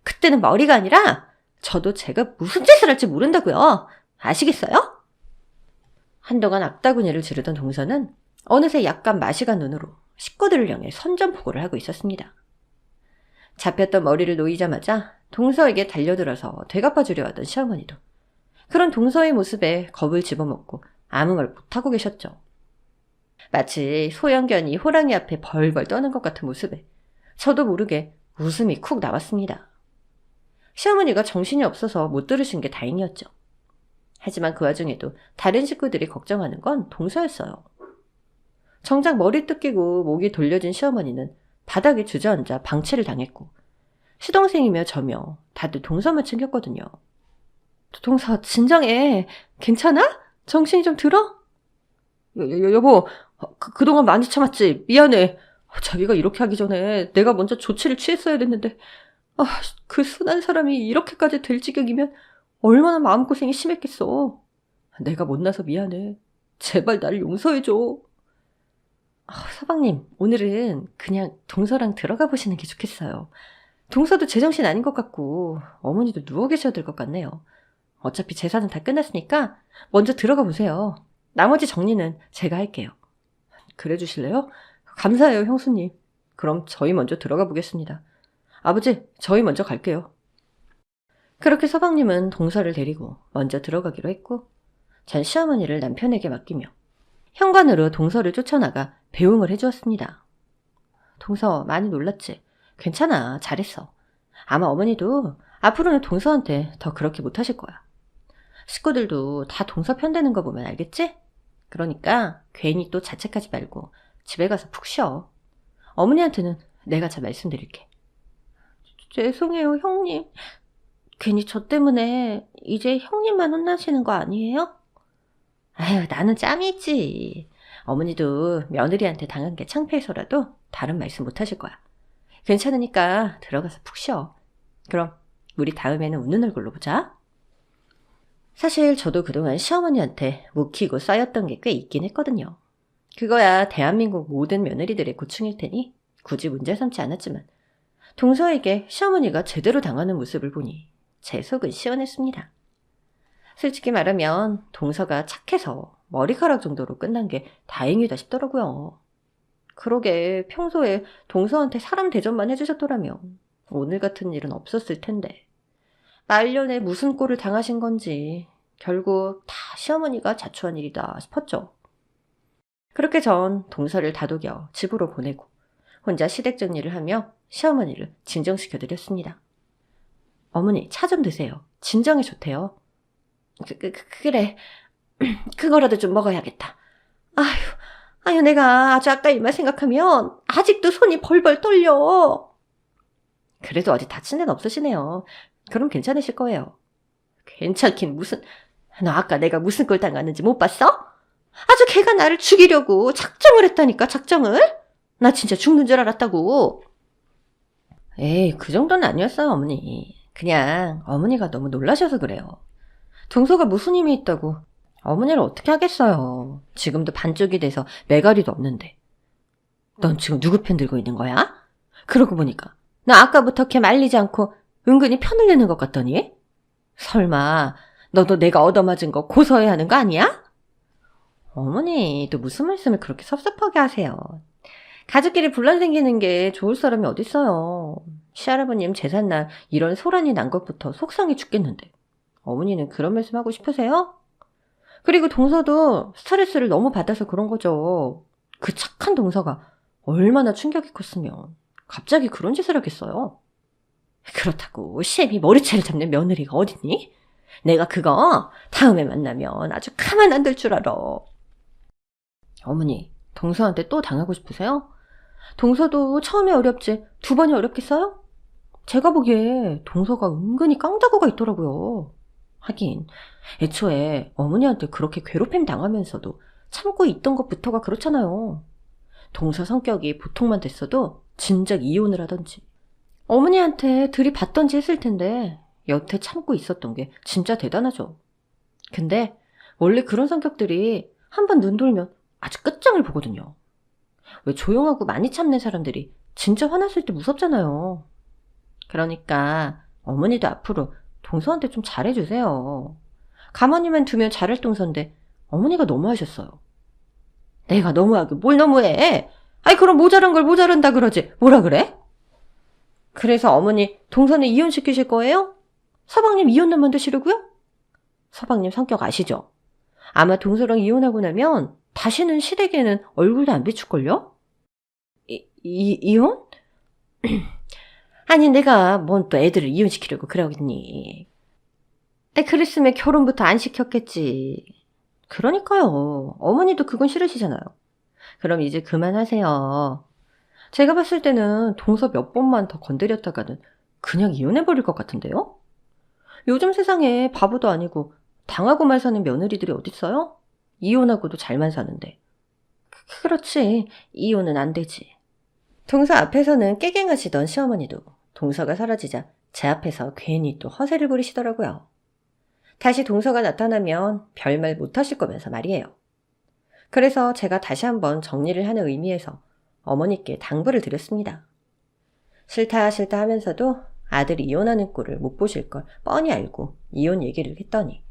그때는 머리가 아니라 저도 제가 무슨 짓을 할지 모른다고요. 아시겠어요? 한동안 악다구니를 지르던 동서는 어느새 약간 맛이 간 눈으로 식구들을 향해 선전포고를 하고 있었습니다. 잡혔던 머리를 놓이자마자 동서에게 달려들어서 되갚아주려 하던 시어머니도 그런 동서의 모습에 겁을 집어먹고 아무 말 못하고 계셨죠. 마치 소형견이 호랑이 앞에 벌벌 떠는 것 같은 모습에 저도 모르게 웃음이 쿡 나왔습니다. 시어머니가 정신이 없어서 못 들으신 게 다행이었죠. 하지만 그 와중에도 다른 식구들이 걱정하는 건 동서였어요. 정작 머리 뜯기고 목이 돌려진 시어머니는 바닥에 주저앉아 방치를 당했고, 시동생이며 저며 다들 동서만 챙겼거든요. 동서 진정해. 괜찮아? 정신이 좀 들어? 여보, 그동안 많이 참았지. 미안해. 자기가 이렇게 하기 전에 내가 먼저 조치를 취했어야 됐는데, 그 순한 사람이 이렇게까지 될 지경이면 얼마나 마음고생이 심했겠어. 내가 못나서 미안해. 제발 나를 용서해줘. 서방님, 오늘은 그냥 동서랑 들어가 보시는 게 좋겠어요. 동서도 제정신 아닌 것 같고 어머니도 누워 계셔야 될 것 같네요. 어차피 제사는 다 끝났으니까 먼저 들어가 보세요. 나머지 정리는 제가 할게요. 그래 주실래요? 감사해요, 형수님. 그럼 저희 먼저 들어가 보겠습니다. 아버지, 저희 먼저 갈게요. 그렇게 서방님은 동서를 데리고 먼저 들어가기로 했고, 전 시어머니를 남편에게 맡기며 현관으로 동서를 쫓아나가 배웅을 해주었습니다. 동서 많이 놀랐지? 괜찮아, 잘했어. 아마 어머니도 앞으로는 동서한테 더 그렇게 못하실 거야. 식구들도 다 동서 편드는 거 보면 알겠지? 그러니까 괜히 또 자책하지 말고 집에 가서 푹 쉬어. 어머니한테는 내가 잘 말씀드릴게. 죄송해요, 형님. 괜히 저 때문에 이제 형님만 혼나시는 거 아니에요? 아유, 나는 짬이지. 어머니도 며느리한테 당한 게 창피해서라도 다른 말씀 못 하실 거야. 괜찮으니까 들어가서 푹 쉬어. 그럼 우리 다음에는 웃는 얼굴로 보자. 사실 저도 그동안 시어머니한테 묵히고 쌓였던 게 꽤 있긴 했거든요. 그거야 대한민국 모든 며느리들의 고충일 테니 굳이 문제 삼지 않았지만, 동서에게 시어머니가 제대로 당하는 모습을 보니 제 속은 시원했습니다. 솔직히 말하면 동서가 착해서 머리카락 정도로 끝난 게 다행이다 싶더라고요. 그러게 평소에 동서한테 사람 대접만 해주셨더라면 오늘 같은 일은 없었을 텐데, 말년에 무슨 꼴을 당하신 건지 결국 다 시어머니가 자초한 일이다 싶었죠. 그렇게 전 동서를 다독여 집으로 보내고 혼자 시댁 정리를 하며 시어머니를 진정시켜드렸습니다. 어머니, 차 좀 드세요. 진정에 좋대요. 그래. 그거라도 좀 먹어야겠다. 아유, 내가 아주 아까 일만 생각하면 아직도 손이 벌벌 떨려. 그래도 어디 다친 데는 없으시네요. 그럼 괜찮으실 거예요. 괜찮긴 무슨, 너 아까 내가 무슨 꼴 당하는지 못 봤어? 아주 걔가 나를 죽이려고 작정을 했다니까, 작정을? 나 진짜 죽는 줄 알았다고. 에이, 그 정도는 아니었어요, 어머니. 그냥 어머니가 너무 놀라셔서 그래요. 동서가 무슨 힘이 있다고 어머니를 어떻게 하겠어요. 지금도 반쪽이 돼서 매가리도 없는데. 넌 지금 누구 편 들고 있는 거야? 그러고 보니까 나 아까부터 걔 말리지 않고 은근히 편을 내는 것 같더니? 설마 너도 내가 얻어맞은 거 고소해야 하는 거 아니야? 어머니, 또 무슨 말씀을 그렇게 섭섭하게 하세요. 가족끼리 분란 생기는 게 좋을 사람이 어딨어요. 시할아버님 제삿날 이런 소란이 난 것부터 속상해 죽겠는데 어머니는 그런 말씀하고 싶으세요? 그리고 동서도 스트레스를 너무 받아서 그런 거죠. 그 착한 동서가 얼마나 충격이 컸으면 갑자기 그런 짓을 하겠어요. 그렇다고 시엠이 머리채를 잡는 며느리가 어딨니? 내가 그거 다음에 만나면 아주 가만 안 둘 줄 알아. 어머니, 동서한테 또 당하고 싶으세요? 동서도 처음에 어렵지 2번이 어렵겠어요? 제가 보기에 동서가 은근히 깡다구가 있더라고요. 하긴 애초에 어머니한테 그렇게 괴롭힘 당하면서도 참고 있던 것부터가 그렇잖아요. 동서 성격이 보통만 됐어도 진작 이혼을 하던지 어머니한테 들이받던지 했을 텐데 여태 참고 있었던 게 진짜 대단하죠. 근데 원래 그런 성격들이 한번 눈 돌면 아주 끝장을 보거든요. 왜 조용하고 많이 참는 사람들이 진짜 화났을 때 무섭잖아요. 그러니까 어머니도 앞으로 동서한테 좀 잘해주세요. 가만히만 두면 잘할 동서인데 어머니가 너무하셨어요. 내가 너무하게 뭘 너무해? 아이 그럼 모자란 걸 모자란다 그러지 뭐라 그래? 그래서 어머니 동서는 이혼시키실 거예요? 서방님 이혼만 만드시려고요? 서방님 성격 아시죠? 아마 동서랑 이혼하고 나면 다시는 시댁에는 얼굴도 안 비출걸요? 이혼? 아니 내가 뭔 또 애들을 이혼시키려고 그러겠니. 그랬으면 결혼부터 안 시켰겠지. 그러니까요. 어머니도 그건 싫으시잖아요. 그럼 이제 그만하세요. 제가 봤을 때는 동서 몇 번만 더 건드렸다가는 그냥 이혼해버릴 것 같은데요? 요즘 세상에 바보도 아니고 당하고만 사는 며느리들이 어딨어요? 이혼하고도 잘만 사는데. 그렇지. 이혼은 안 되지. 동서 앞에서는 깨갱하시던 시어머니도 동서가 사라지자 제 앞에서 괜히 또 허세를 부리시더라고요. 다시 동서가 나타나면 별말 못하실 거면서 말이에요. 그래서 제가 다시 한번 정리를 하는 의미에서 어머니께 당부를 드렸습니다. 싫다 싫다 하면서도 아들이 이혼하는 꼴을 못 보실 걸 뻔히 알고 이혼 얘기를 했더니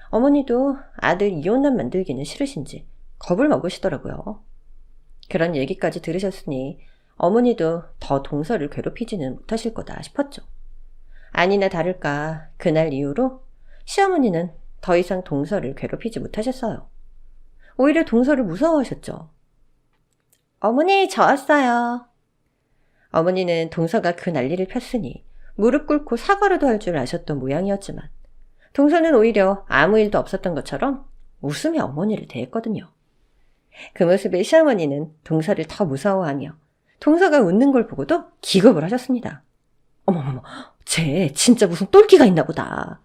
어머니도 아들 이혼남 만들기는 싫으신지 겁을 먹으시더라고요. 그런 얘기까지 들으셨으니 어머니도 더 동서를 괴롭히지는 못하실 거다 싶었죠. 아니나 다를까 그날 이후로 시어머니는 더 이상 동서를 괴롭히지 못하셨어요. 오히려 동서를 무서워하셨죠. 어머니 저 왔어요. 어머니는 동서가 그 난리를 폈으니 무릎 꿇고 사과라도 할 줄 아셨던 모양이었지만 동서는 오히려 아무 일도 없었던 것처럼 웃으며 어머니를 대했거든요. 그 모습에 시어머니는 동서를 더 무서워하며 동서가 웃는 걸 보고도 기겁을 하셨습니다. 어머머머, 쟤 진짜 무슨 똘끼가 있나 보다.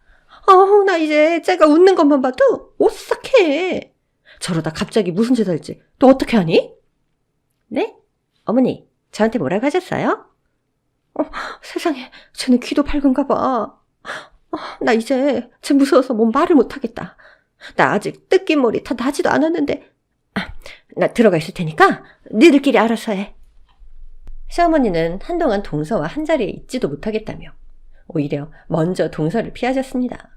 나 이제 쟤가 웃는 것만 봐도 오싹해. 저러다 갑자기 무슨 짓 할지 또 어떻게 하니? 네? 어머니, 저한테 뭐라고 하셨어요? 세상에, 쟤는 귀도 밝은가 봐. 나 이제 쟤 무서워서 뭔 말을 못하겠다. 나 아직 뜯긴 머리 다 나지도 않았는데. 나 들어가 있을 테니까 니들끼리 알아서 해. 시어머니는 한동안 동서와 한자리에 있지도 못하겠다며 오히려 먼저 동서를 피하셨습니다.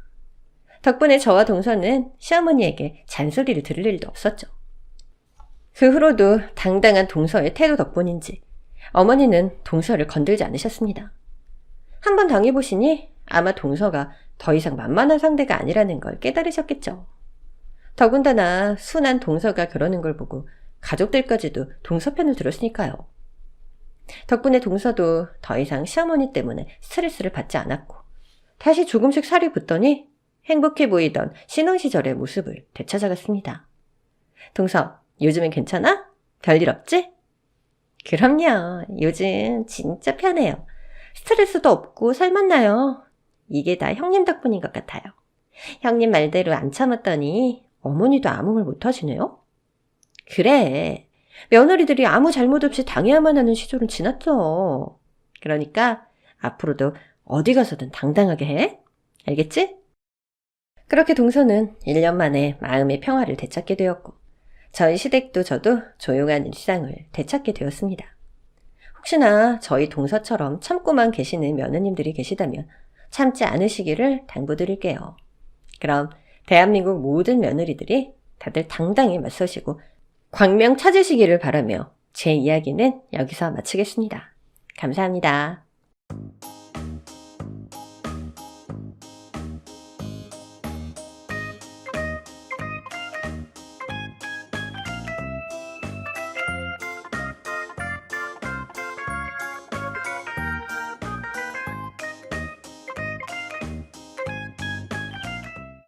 덕분에 저와 동서는 시어머니에게 잔소리를 들을 일도 없었죠. 그 후로도 당당한 동서의 태도 덕분인지 어머니는 동서를 건들지 않으셨습니다. 한번 당해보시니 아마 동서가 더 이상 만만한 상대가 아니라는 걸 깨달으셨겠죠. 더군다나 순한 동서가 그러는 걸 보고 가족들까지도 동서 편을 들었으니까요. 덕분에 동서도 더 이상 시어머니 때문에 스트레스를 받지 않았고 다시 조금씩 살이 붙더니 행복해 보이던 신혼시절의 모습을 되찾아갔습니다. 동서, 요즘엔 괜찮아? 별일 없지? 그럼요. 요즘 진짜 편해요. 스트레스도 없고 살맛나요. 이게 다 형님 덕분인 것 같아요. 형님 말대로 안 참았더니 어머니도 아무 말 못하시네요? 그래. 며느리들이 아무 잘못 없이 당해야만 하는 시절은 지났죠. 그러니까 앞으로도 어디 가서든 당당하게 해. 알겠지? 그렇게 동서는 1년 만에 마음의 평화를 되찾게 되었고 저희 시댁도 저도 조용한 일상을 되찾게 되었습니다. 혹시나 저희 동서처럼 참고만 계시는 며느님들이 계시다면 참지 않으시기를 당부드릴게요. 그럼 대한민국 모든 며느리들이 다들 당당히 맞서시고 광명 찾으시기를 바라며 제 이야기는 여기서 마치겠습니다. 감사합니다.